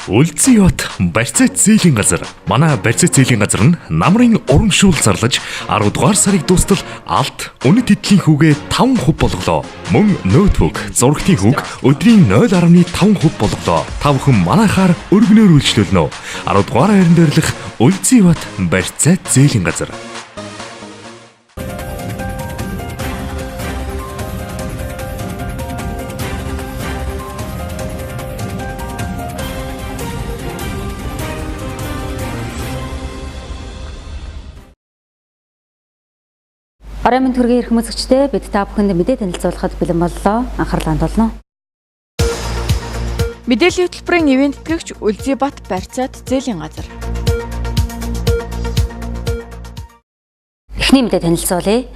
Үлдсэн ят барьцаат зээлийн газар. Манай барьцаат зээлийн газар нь намрын урамшуул зарлаж 10 дугаар сарыг дуустал алт үнэт эдлийн хүүгээ 5% болголоо. Мөн ноутбук, зурагтын хүүг өдрийн 0.5% болголоо. Та бүхэн манайхаар өргөнөөр үйлчлүүлнэ. 10 дугаар хайранд дээрлэх үлдсэн ят барьцаат зээлийн газар. Оройн төргийн эрх мэдэгчтэй бид та бүхэнд мэдээ танилцуулахад бэлэн боллоо. Анхаарлаа хандуулна. Мэдээллийн хөтөлбөрийн ивент тэтгэгч Үлзийбат барьцаат зээлийн газар. Эхний мэдээ танилцуулъя.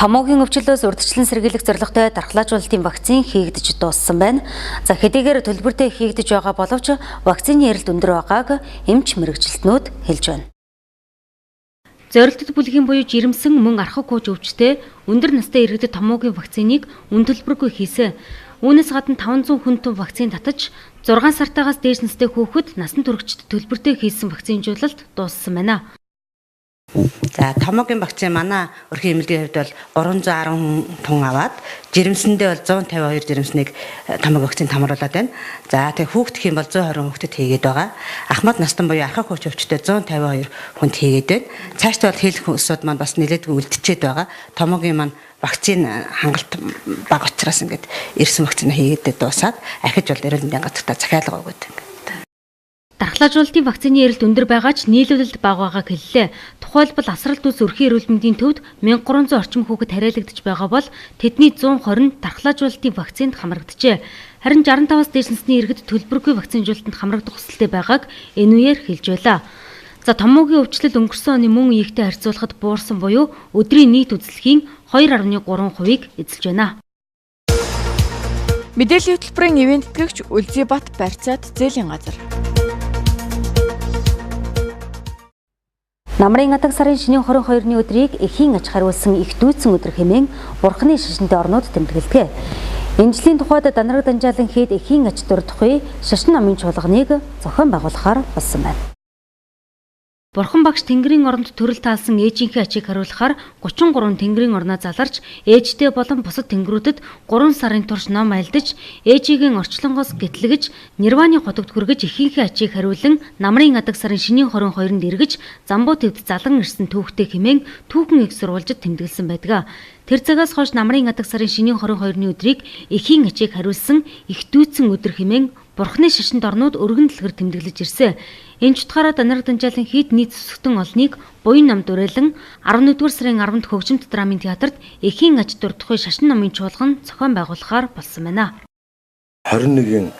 Томоогийн өвчлөөс урьдчилан сэргийлэх зорилготой дархлаажуулалтын вакцин хийгдэж дууссан байна. За хэдийгээр төлбөртэй хийгдэж байгаа боловч вакцины ярилт өндөр байгааг эмч мэрэгчлэтнүүд хэлж байна. Зорилттой бүлгийн буюу жирэмсэн мөн архаг хууч өвчтэй өндөр настай иргэдэд томоогийн вакциныг үн төлбөргүй хийсэн. Үүнээс гадна 500 хүн тум вакцин татаж 6 сартаагаас дээш настай хүүхэд насан туршид төлбөртэй хийсэн вакцинжуулалт дууссан байна. За томоогийн вакцин манай өрхийн эмнэлгийн хувьд бол 310 тонн аваад жирэмсэндээ бол 152 жирэмснийг томоогийн вакцин хамруулад байна. За тэгээ хүүхдх юм бол 120 хүүхдэд хийгээд байгаа. Ахмад настан буюу архаг хууч өвчтөд 152 хүнд хийгээд байна. Цаашдаа бол хийх хүмүүсүүд маань бас нэлээдгүй үлдчихэд байгаа. Томоогийн маань вакцин хангалт бага учраас ингээд ирсэн вакцина хийгээд дуусаад ахиж бол эрүүл мэндийн газартаа захиалга өгöd. Дархлаажуулалтын вакцины ярилт өндөр байгаа ч нийлүүлэлт бага байгааг хэллээ. Тухайлбал асралт ус өрхийн эрүүл мэндийн төвд 1300 орчим хүүхэд хариалагдж байгаа бол тэдний 120 дархлаажуулалтын вакцинд хамрагджээ. Харин 65-аас дээш насны иргэд төлбөргүй вакцинжуулалтанд хамрагдах хүсэлтэй байгааг энэ үеэр хэлж байлаа. За томоогийн өвчлөл өнгөрсөн оны мөн үеигтэй харьцуулахад буурсан буюу өдрийн нийт үзлэхийн 2.3%-ийг эзэлж байна. Мэдээллийн хөтөлбөрийн ивент тэтгэгч Үлзийбат барьцаат зээлийн газар. Намрын атаг сарын шинийн 22-ны өдрийг эхийн аж хариулсан их дүүцэн өдөр хэмээн Бурхны шашинтай орнууд тэмдэглэдэг. Энэ жилийн тухайд Данараг Данжаалан хэд эхийн аж дурдахгүй шашин намын чуулганыг зохион байгуулахаар болсон байна. Бурхан багш Тэнгэрийн оронд төрөл таалсан ээжийнхээ ачийг хариулахаар 33 Тэнгэрийн орноо заларч ээжтэй болон бусад тэнгэрүүдэд 3 сарын турш ном айлдаж ээжигийн орчлонгоос гэтлэгж Нирваны хотогт хүргэж эхийнхээ ачийг хариулан намрын адаг сарын шинийн 22-нд эргэж Замбуу твд залан ирсэн түүхтэй хэмээн түүхэн их сурвалжид тэмдэглэсэн байдаг. Тэр цагаас хойш намрын адаг сарын шинийн 22-ны өдрийг эхийн ачийг хариулсан их дүүцэн өдөр хэмээн Бурхны шашинд орнууд өргөн дэлгэр тэмдэглэж ирсэн. Энэ ч утгаараа Данараг Данжаалан хэд нийт сүсгтэн олныг буян намд уриалан 11-р сарын 10-нд хөгжимт драмын театрт эхийн аж дурдахгүй шашин намын чуулган зохион байгуулахаар болсон байна. 21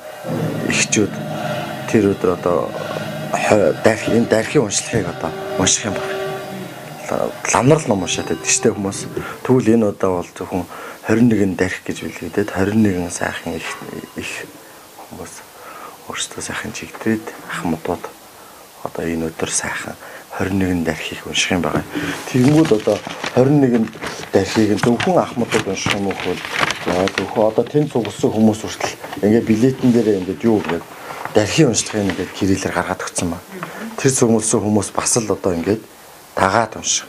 эхчүүд тэр өдөр одоо дархийн уншлагыг одоо унших юм байна. Ламнарл ном уншаад байдаг шүү дээ хүмүүс. Тэгвэл энэ удаа бол зөвхөн 21 дарх гэж билэгдээд 21 сайхан их хүмүүс өөрсдөө сайхан чигдрээд ахмадууд одоо энэ өдөр сайхан 21 дархийг унших юм байна. Тэгэнгүүт одоо 21 дархийг зөвхөн ахмадууд унших юм уу хөл зөвхөн одоо тэнд цугласан хүмүүс хүртэл ингээд билетэн дээр ингээд юу гэдэг дархийг уншихыг ингээд кириллээр гаргаад өгсөн ба. Тэр цугласан хүмүүс бас л одоо ингээд тагаад унших.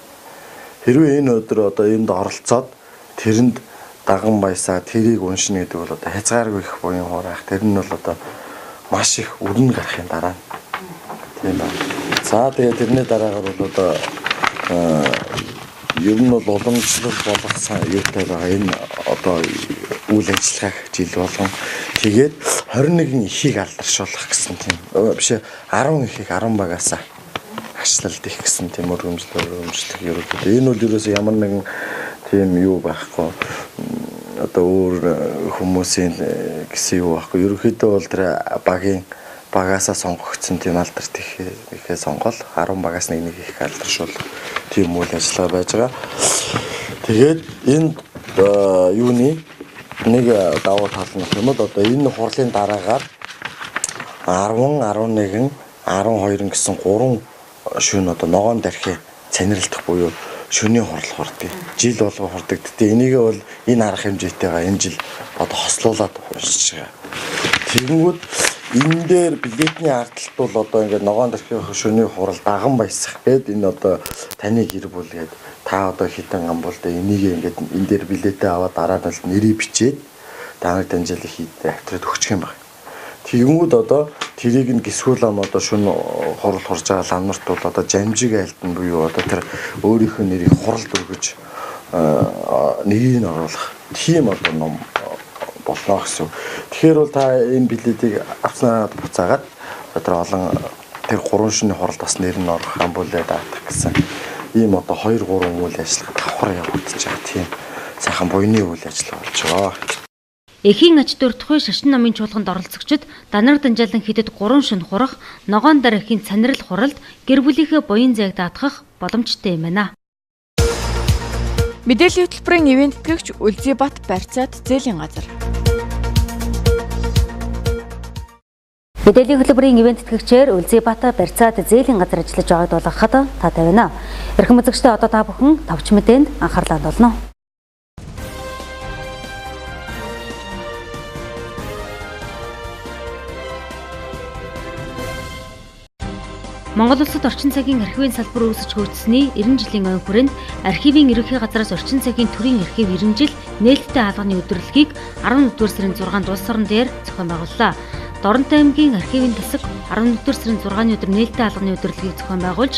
Хэрвээ энэ өдөр одоо энд оролцоод тэрэнд даган баясаа тэрийг уншина гэдэг бол одоо хязгааргүй их буян хураах. Тэр нь бол одоо маш их өрнө гарахын дараа. Тийм ба. За тэгээд тэрний дараагаар бол одоо ер нь бол уламжлал болох юутай байгаа энэ одоо үйл ажиллагааг жил болгон тэгээд 21 ихийг алдаршуулах гэсэн тийм биш 10 ихийг 10 багаасаа ачлалт их гэсэн тийм өргөмжлөх ерөөдөө энэ бол ерөөсөө ямар нэгэн тийм юу байхгүй одоо өөр хүмүүсийн гэсэн юу байхгүй ерөөхдөө бол тэр багаасаа сонгогдсон тийм алдарт ихээ сонгол 10 багаас нэг их алдаршуул тийм үйл ажиллагаа байж байгаа. Тэгээд энэ юуны нэг давуу тал нь юм бол одоо энэ хурлын дараагаар 10, 11, 12 гэсэн 3 шөнө одоо ногоон дархи цаниралдах буюу шөнийн хурал хурдаг. Жил болго хурдаг. Тэгтээ энийгээ бол энэ арга хэмжээтэйгээ энэ жил одоо хослуулаад уншиж байгаа. Тэгэнгүүт энэ дээр билетний ардлт бол одоо ингээд ногоон дэрхийн шөнийн хурал даган баясах гээд энэ одоо таны гэр бүл гээд та одоо хитэн гам бол энийг ингээд энэ дээр билетээ аваад дараа нь нэрийг бичээд таныг дамжуулах хийдэ автраад өгчих юм байна. Тэгэнгүүт одоо тэрийг нь гисгүүл ам одоо шөнө хурал хурж байгаа ламнарт бол одоо жамжиг айлтан буюу одоо тэр өөрийнхөө нэрийг хуралд өргөж нэрийг нь оруулах тийм одоо ном болно гэсэн. Тэгэхээр бол та энэ билетийг авснаа буцаагаад одоо олон тэр 3 шөнийн хуралд бас нэр нь орох амбулаад авах гэсэн. Ийм одоо 2 3 үйл ажиллагаа давхар явагдаж байгаа тийм сайхан буйны үйл ажиллагаа болж байгаа. Эхийн ач дуртахуй шашин намын чуулганд оролцогчид Данар Данжаалан хідэд 3 шөнө хурах, ногоон дараахийн цанирал хуралд гэр бүлийнхээ буян зайг даатгах боломжтой юм байна. Мэдээллийн хөтөлбөрийн ивент тэтгэгч Үлзийбат барьцаат зээлийн газар. Мэдээллийн хөтөлбөрийн ивент тэтгэгчээр Үлзийбат барьцаат зээлийн газар ажиллаж байгааг дуулгахад таатай байна. Эрхэм үзэгчдээ одоо та бүхэн товч мэдээнд анхаарлаа хандуулна. Монгол улсад орчин цагийн архивын салбар үүсэж хөгжсөний 90 жилийн ой хүрээнд архивын ерөнхий газраас орчин цагийн төрийн архив 90 жил нээлттэй хаалганы өдрөлгийг 11-р сарын 6-нд улс орон дээр зохион байгууллаа. Доронтой аймгийн архивын тасаг 11-р сарын 6-ны өдөр нээлттэй хаалганы өдрөлгийг зохион байгуулж,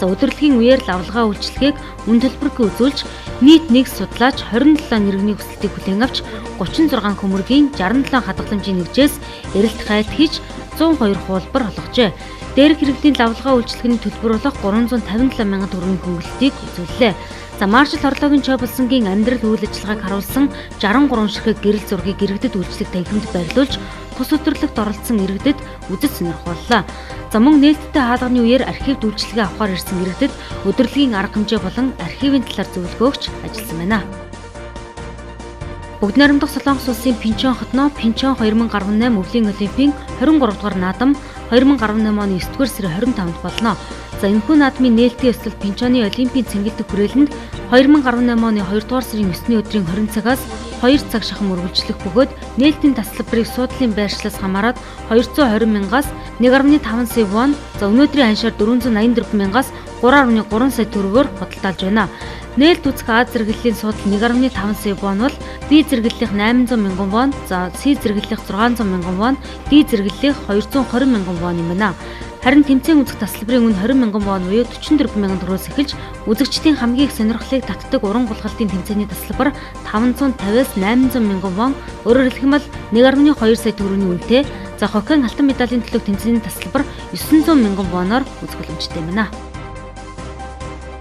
өдрөлгийн үеэр лавлгаа үйлчлэгийг үн төлбөргүй үзүүлж, нийт нэг судлаач 27 нэргэний хүсэлтийг хүлээн авч 36 хөмөргийн 67 хадгаламжийн нэгжээс эрэлт гайлт хийж 102 хуулбар олгожээ. Дээрх хэрэгтийн лавлгаа үйлчлэгэний төлбөр болох 357 мянган төгрөгийн хөнгөлөлтийг үзүүллээ. Маршал орлогын Чойболсонгийн амьдрал үйл ажиллагааг харуулсан 63 ширхэг гэрэл зургийг иргэдэд үйлчлэх танхимд байрлуулж, тус өдөрлөгт оролцсон иргэдэд үзэж сонирхоллоо. Мөн нээлттэй хаалганы үеэр архивд үйлчлэгээ авахар ирсэн иргэдэд өдөрлөгийн арга хэмжээ болон архивын талаар зөвлөгөө өгч ажилласан байна. Бүгд найрамдах Солонгос улсын Пинчон хотноо Пинчон 2018 өвлийн олимпийн 23 дугаар наадам 2018 оны 9-р сарын 25-нд болно. Энэхүү наадмын нээлтийн ёслол Пинчоны олимпийн цэнгэлдэх хүрээлэнд 2018 оны 2-р сарын 9-ний өдрийн 20 цагаас 2 цаг шахам үргэлжлэх бөгөөд нээлтийн тасалбарыг суудлын байршлаас хамаарат 220 мянгаас 1.5 сая вон, өнөөдрийн аншаар 484 мянгаас 3.3 сая төгрөгөөр худалдаалж байна. Нээлт үзэх А зэрэглэлийн суудал 1.5 сая вон бол B зэрэглэлийнх 800 мянган вон, C зэрэглэлийнх 600 мянган вон, D зэрэглэлийнх 220 мянган вон юм байна. Харин тэмцээн үзэх тасалбарын үн 20 мянган вон буюу 44 мянган төгрөгөөс эхэлж, үзэгчдийн хамгийн их сонирхлыг татдаг уран гулгалтын тэмцээний тасалбар 550-аас 800 мянган вон, өөрөөр хэлбэл 1.2 сая төгрөгийн үнэтэй, хоккейн алтан медалийн төлөв тэмцээний тасалбар 900 мянган воноор үзэх боломжтой юм байна.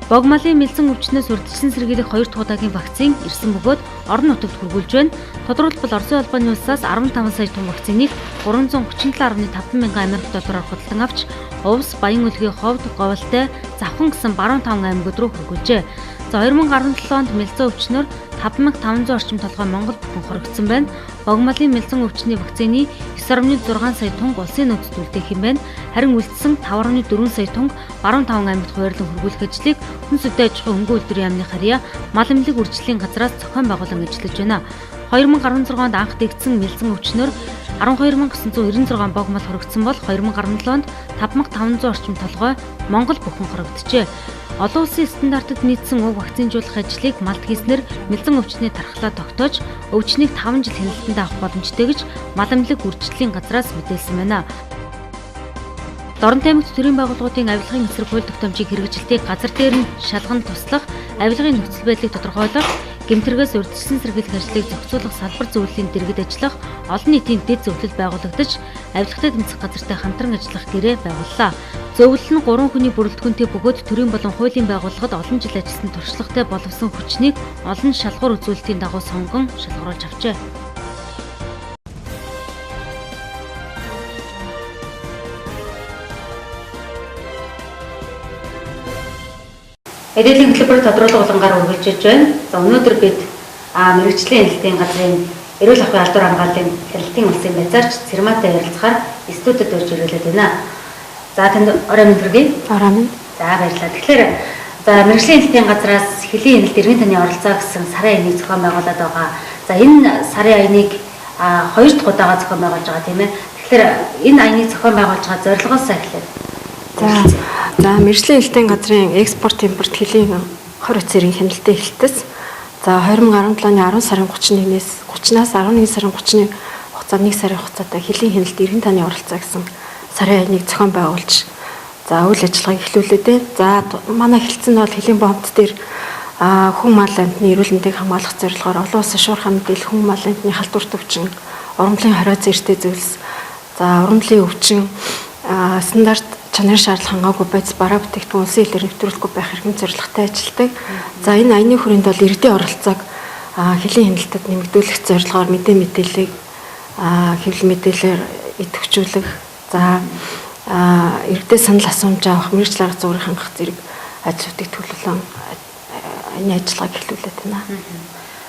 Богмалын мэлсэн өвчнөөс урдчилсан сэргийлэх 2 дахь удаагийн вакцин ирсэн бөгөөд орон нутагт хүргүүлж байна. Тодорхойлбол Оросын улбаны улсаас 15 сая тонн вакциныг 337.5 мянган Америк доллараар худалдан авч, Увс, Баян Улгийн ховд, Говьлтай, Завхан гэсэн баруун 5 аймагуд руу хүргүүлжээ. 2017 онд мэлсэн өвчнөөр 5500 орчим толгой Монгол бүхэн хоригдсон байна. Богмалын мэлсэн өвчний вакцины 9.6 сая тонн улсын нөөцөд үлдээх юм байна. Харин үлдсэн 5.4 сая тонн баруун 5 аймагт хуваарлан хүргүүлэх ажлыг Хүн сүдэ аж ахуйн хөнгөн үйлдвэрийн яамны харьяа Мал эмнэлэг үржлийн газраас зохион байгуулан ажиллаж байна. 2016 онд анх дэгдсэн мэлсэн өвчнөөр 12996 богмал хоригдсон бол 2017 онд 5500 орчим толгой Монгол бүхэн хоригджээ. Олон улсын стандартад нийцсэн уг вакцинжуулах ажлыг малд хийснээр мэлсэн өвчний тархлаа тогтоож, өвчнийг 5 жил хяналтанд авах боломжтой гэж Мал эмнэлэг үржлийн газраас мэдээлсэн байна. Доронтой аймагт төрийн байгууллагуудын авилгын эсрэг хууль тогтоомжийг хэрэгжилтийг газар дээр нь шалган туслах, авилгын нөхцөл байдлыг тодорхойлох, гэмтэргээс урьдчилсан сэргийлэх ажлыг зохицуулах салбар зөвлөлийн дэргэд ажиллах, олон нийтийн дэд зөвлөл байгуулагдаж, авилгатай тэмцэх газартай хамтран ажиллах гэрээ байгууллаа. Зөвлөл нь 3 хүний бүрэлдэхүүнтэй бөгөөд төрийн болон хуулийн байгууллагад олон жил ажилласан туршлагатай боловсон хүчнийг олон шалгуур үзүүлэлтийн дагуу сонгон шалгаруулж авчээ. Мэдээллийн хөтөлбөр тодруулах улангаар үргэлжлэж байна. Өнөөдөр бид мэрэгжлийн хэлтийн газрын эрүүл ахуйн албан хамгааллын хэлтийн улсын байцаагч Цэрмаатай ярилцахаар студид орж ирүүлээд байна. За танд орой мэндэргий. Орой мэнд. За баярлалаа. Тэгэхээр мэрэгжлийн хэлтийн газраас хэлийн хяналт иргэн таны оролцоо гэсэн сарын аянийг зохион байгуулад байгаа. За энэ сарын аянийг 2 дахь удаага зохион байгуулж байгаа тийм ээ. Тэгэхээр энэ аяныг зохион байгуулж байгаа зорилгоос эхлээд. За мэргэжлийн хэлтийн газрын экспорт импорт хөлийн 20 цэрийн хяналтын хэлтэс. За 2017 оны 10 сарын 31-ээс 30-аас 11 сарын 31 хугацаанд 1 сарын хугацаатай хөлийн хяналт эргэн таны оролцоо гэсэн сарын аяныг зохион байгуулж үйл ажиллагааг эхлүүлээд байна. За манай хэлтсэн нь бол хөлийн бомбт дээр хүн мал амьтны эрүүл мэндийг хамгаалах зорилгоор олон улсын шуурхай мэдээлэл хүн мал амьтны халдварт өвчин, урамлын хорио зэрэгтэй зүйлс, за урамлын өвчин, стандарт чанарын шаардлага хангаагүй байц бараа бүтээгдэхүүн улсын хэлээр нэвтрүүлэхгүй байх хэрэгэн зорилготой ажилладаг. За энэ аяны хүрээнд бол иргэдийн оролцоог хөлийн хяналтад нэмэгдүүлэх зорилгоор мэдээллийг хэвлэл мэдээлэлээр идэвхжүүлэх, за иргэдэд санал асуумж авах, мэргэжил арга зургийг хангах зэрэг ажлуудыг төлөвлөн энэ ажиллагааг эхлүүлээд байна.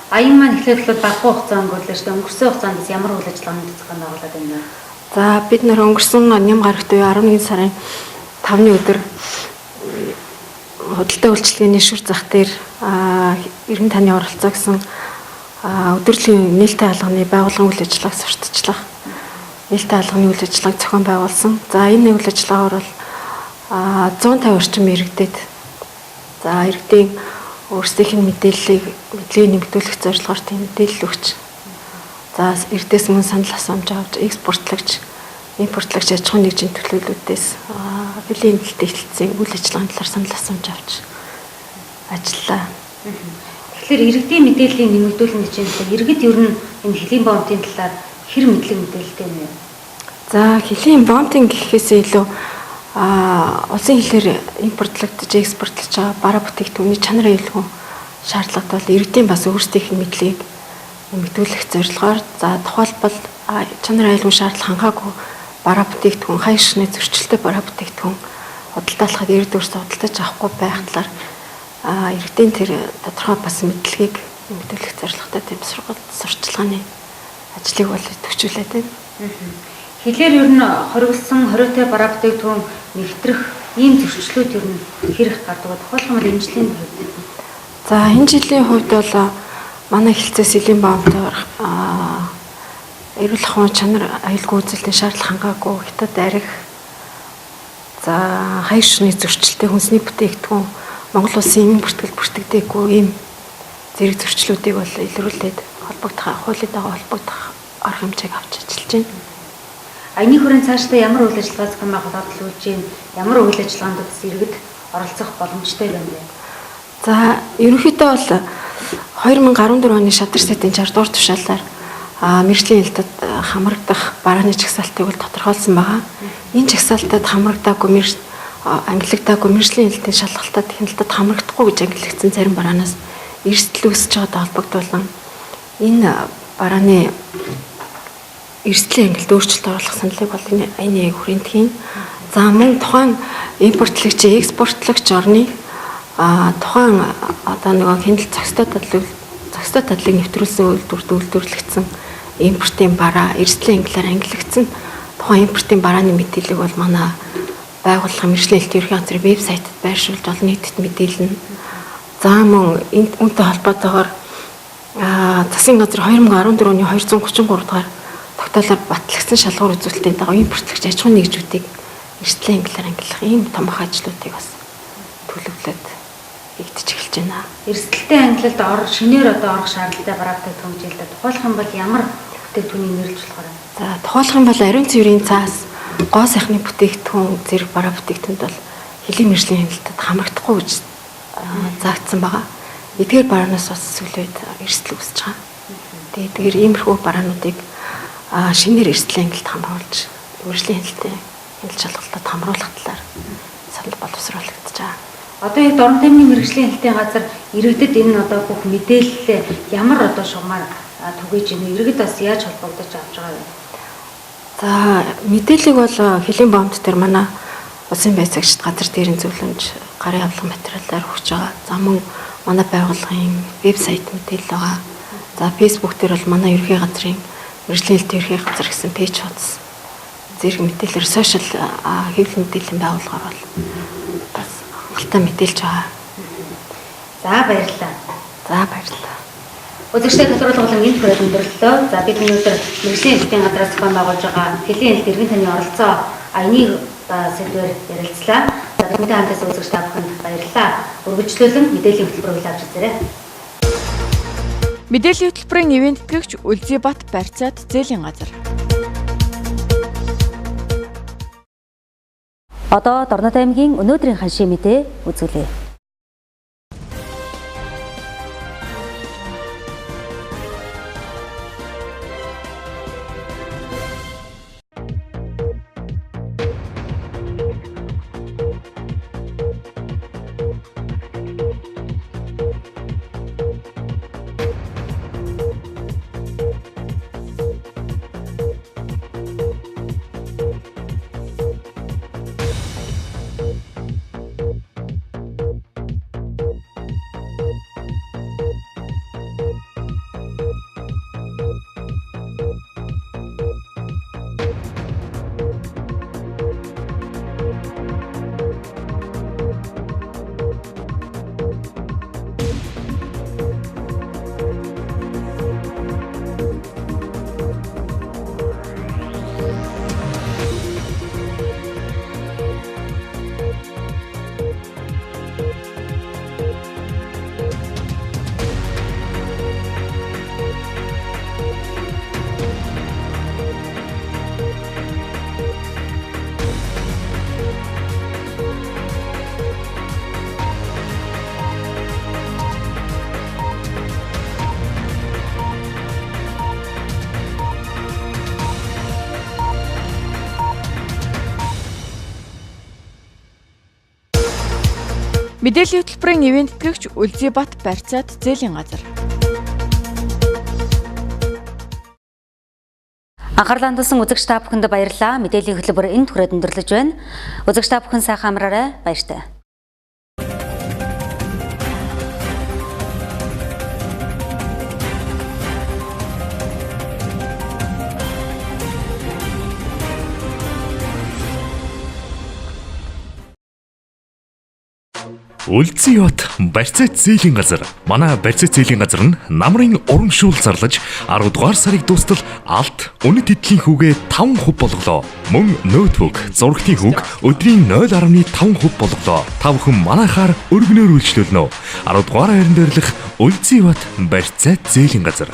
Аян маань эхлээд бол багагүй хугацаа өнгөрлөө шүү дээ. Өнгөрсөн хугацаанд ямар үйл ажиллагааны зохион байгуулад байна вэ? За бид нэр өнгөрсөн ням гарагт үе 11 сарын 5-ны өдөр худалдаа үйлчилгээний шүр зах дээр эргэн таны оролцоо гэсэн өдөржингөө нээлттэй хаалганы байгууллагын үйл ажиллагааг сурталчлах нээлттэй хаалганы үйл ажиллагааг зохион байгуулсан. За энэ үйл ажиллагаар бол 150 орчим иргэдэд за иргэдийн өөрсдийнх нь мэдээллийг нэмэгдүүлэх зорилгоор тийм мэдээлэл өгч, за иргэдээс мөн санал асуумж авч экспортлагч, импортлагч аж ахуйн нэгжийн төлөөллүүдээс хөлийн хяналтын хэлтсийн үйл ажиллагааны талаар санал асуумж авч ажиллаа. Тэгэхээр иргэдийн мэдээллийг нэмэгдүүлэх хэмжээнд иргэд ер нь энэ хөлийн бомбын талаар хэр мэдлэг мэдээлэлтэй юм бэ? За хөлийн бомбын гэхээсээ илүү улсын хэлээр импортлогдож экспортлож байгаа бараа бүтээгдэхүүний чанарын аюулгүй шаардлагад бол иргэдийн бас өөрсдийнх нь мэдлэгийг нэмэгдүүлэх зорилгоор за тухайлбал чанарын аюулгүй шаардлага хангаагүй бараа бүтээгдэхүүн, хаяг ширхний зөрчилтэй бараа бүтээгдэхүүн худалдаалахад иргэд өөрсдөө худалдаж авахгүй байх талаар иргэдийн тэр тодорхой бас мэдлэгийг нэмэгдүүлэх зорилготой тийм сурчлагын ажлыг бол төвчүүлээд байна. Хэлээр ер нь хоригдсан хориотой бараа бүтээгдэхүүн нэвтрэх ийм зөрчлүүд ер нь хэрэг гардаг. Тухайлбал энэ жилийн хувьд. За энэ жилийн хувьд бол манай хэлцээс хөлийн бомбоор эрүүл ахуйн чанар аюулгүй үзэлтийн шаардлага хангаагүй хятад арх, за хаяг ширхний зөрчилтэй хүнсний бүтээгдэхүүн Монгол улсын бүртгэл бүртгэдэггүй ийм зэрэг зөрчлүүдийг бол илрүүлээд холбогдох хуулиудаа холбогдох арга хэмжээг авч ажиллаж байна. Аяны хүрээнд цаашдаа ямар үйл ажиллагаа зохион байгуулалт хийж байна? Ямар үйл ажиллагаанд бас иргэд оролцох боломжтой юм бэ? За ерөнхийдөө бол 2014 оны шадар сэтийн 60 дугаар тушаалаар мэргэжлийн хэлтэд хамрагдах барааны жагсаалтыг бол тодорхойлсон байгаа. Энэ жагсаалтад хамрагдаагүй ангилагдаагүй мэргэжлийн хэлтийн шалгалтад хяналтад хамрагдахгүй гэж ангилагдсан зарим бараанаас эрсдэл үүсэж байгаадаа холбогдуулан энэ барааны эрсдлийн ангилд өөрчлөлт оруулах саналыг бол энэ аяны хүрээнд хийн. За мөн тухайн импортлагч, экспортлагч орны тухайн одоо нөгөө хяналт зохистой тадлыг нэвтрүүлсэн үйлдвэрлэгдсэн импортын бараа эрсдлийн ангилаар ангилагдсан тухайн импортын барааны мэдээллийг бол манай байгууллага мэргэжлийн хэлтийн ерхий газрын вебсайтад байршуулж олон нийтэд мэдээлнэ. За мөн энэ үүнтэй холбоотойгоор засгийн газар 2014 оны 233 дугаар тогтоолоор батлагдсан шалгуур үзүүлэлтийн дагуу импортлагч аж ахуйн нэгжүүдийг эрсдлийн ангилаар ангилах ийм томоохон ажлуудыг бас төлөвлөд хийгдэж эхэлж байна. Эрсдэлтэй ангилалд шинээр одоо орох шаардлагатай бараа бүтээгдэхүүн хэмжээлтэй тухайлах юм бол ямар бүтээгдэхүүнийг нэрлэж болох вэ? За тухайлах юм бол ариун цэврийн цаас, гоо сайхны бүтээгдэхүүн зэрэг бараа бүтээгдэхүүнд бол хөлийн мэргэжлийн хяналтад хамрагдахгүй гэж заагдсан байгаа. Эдгээр бараанаас бас сүлээд эрсдэл үүсэж байгаа. Тэгэхээр иймэрхүү бараануудыг шинээр эрсдлийн ангилд хамруулж мэргэжлийн хяналтын хяналт шалгалтад хамруулах талаар санал боловсруулагдаж байгаа. Одоо яг дорн таймны мэргэжлийн хэлтийн газар иргэдэд энэ одоо бүх мэдээлэл ямар одоо шугамар түгэж ийнэ? Иргэд бас яаж холбогдож авч байгаа вэ? За мэдээллийг бол хөлийн бомбд дээр манай улсын байцаагчид газар дээрийн зөвлөмж гарын авлага материалаар өгч байгаа. За мөн манай байгууллагын вебсайт мэдээлэл байгаа. За фэйсбүүк дээр бол манай ерхий газрын мэргэжлийн хэлтийн ерхий газар гэсэн пэйж хуудас зэрэг мэдээлэлээр сошиал хэвлэл мэдээллийн байгууллагаар бол бас хангалттай мэдээлж байгаа. За баярлалаа. За баярлалаа. Үзэгчтэй тодорхойлгол энэ хүрээд өндөрлөлөө. За бид өнөөдөр мэргэжлийн хэлтийн газраас зохион байгуулж байгаа хэлийн хэлт иргэн таны оролцоо энийг сэдвээр ярилцлаа. За бидний хамтаас үзэгч та бүхэнд баярлалаа. Үргэлжлүүлэн мэдээллийн хөтөлбөрөөр авч үзээрэй. Мэдээллийн хөтөлбөрийн ивент тэтгэгч Үлзийбат барьцаат зээлийн газар. Одоо Дорнод аймгийн өнөөдрийн ханшийн мэдээ үзүүлье. Мэдээллийн хөтөлбөрийн ивент тэтгэгч Үлзийбат барьцаат зээлийн газар. Анхаарлаа хандуулсан үзэгч та бүхэнд баярлалаа. Мэдээллийн хөтөлбөр энэ түрээд өндөрлөж байна. Үзэгч та бүхэн сайхан амраарай. Баяртай. Үлзийбат барьцаат зээлийн газар. Манай барьцаат зээлийн газар нь намрын уран шүүл зарлаж 10 дугаар сарыг дуустал алт үнэт эдлийн хүүгээ 5% болголоо. Мөн ноутбук, зурагтын хүүг өдрийн 0.5% болголоо. Та бүхэн манайхаар өргөнөөр үйлчлүүлнэ. 10 дугаар хайранд барилах Үлзийбат барьцаат зээлийн газар.